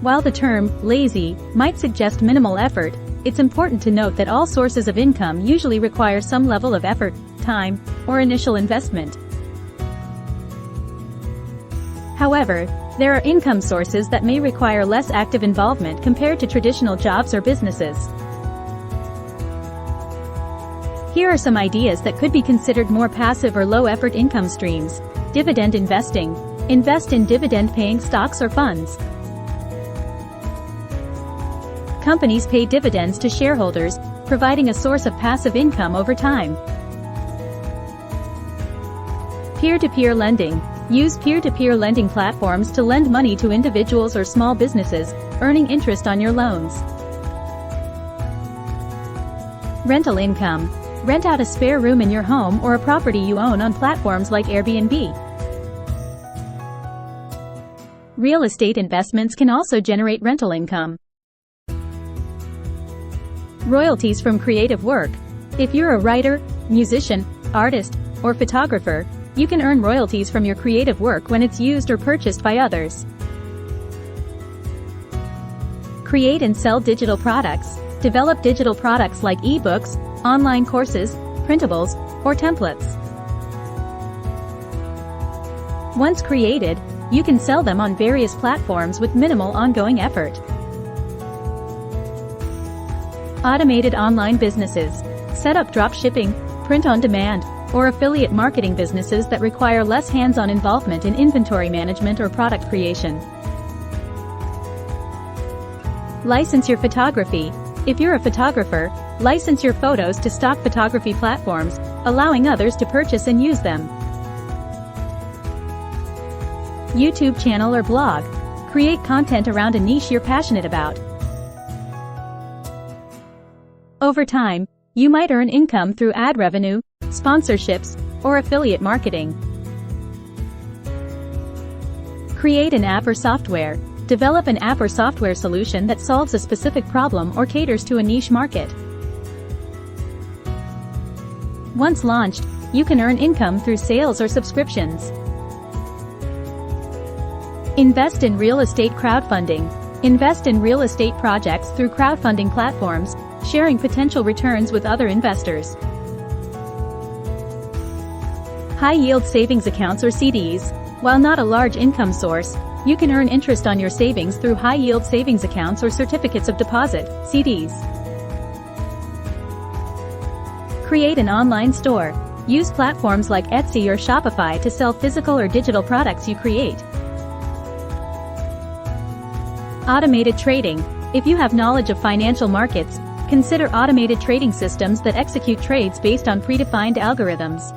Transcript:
While the term lazy might suggest minimal effort, it's important to note that all sources of income usually require some level of effort, time, or initial investment. However, there are income sources that may require less active involvement compared to traditional jobs or businesses. Here are some ideas that could be considered more passive or low-effort income streams. Dividend investing. Invest in dividend-paying stocks or funds. Companies pay dividends to shareholders, providing a source of passive income over time. Peer-to-peer lending. Use peer-to-peer lending platforms to lend money to individuals or small businesses, earning interest on your loans. Rental income. Rent out a spare room in your home or a property you own on platforms like Airbnb. Real estate investments can also generate rental income. Royalties from creative work. If you're a writer, musician, artist, or photographer, you can earn royalties from your creative work when it's used or purchased by others. Create and sell digital products. Develop digital products like ebooks, online courses, printables, or templates. Once created, you can sell them on various platforms with minimal ongoing effort. Automated online businesses. Set up drop shipping, print-on-demand, or affiliate marketing businesses that require less hands-on involvement in inventory management or product creation. License your photography. If you're a photographer, license your photos to stock photography platforms, allowing others to purchase and use them. YouTube channel or blog. Create content around a niche you're passionate about. Over time, you might earn income through ad revenue, sponsorships, or affiliate marketing. Create an app or software. Develop an app or software solution that solves a specific problem or caters to a niche market. Once launched, you can earn income through sales or subscriptions. Invest in real estate crowdfunding. Invest in real estate projects through crowdfunding platforms, sharing potential returns with other investors. High-yield savings accounts or CDs. While not a large income source, you can earn interest on your savings through high-yield savings accounts or certificates of deposit, CDs. Create an online store. Use platforms like Etsy or Shopify to sell physical or digital products you create. Automated trading. If you have knowledge of financial markets, consider automated trading systems that execute trades based on predefined algorithms.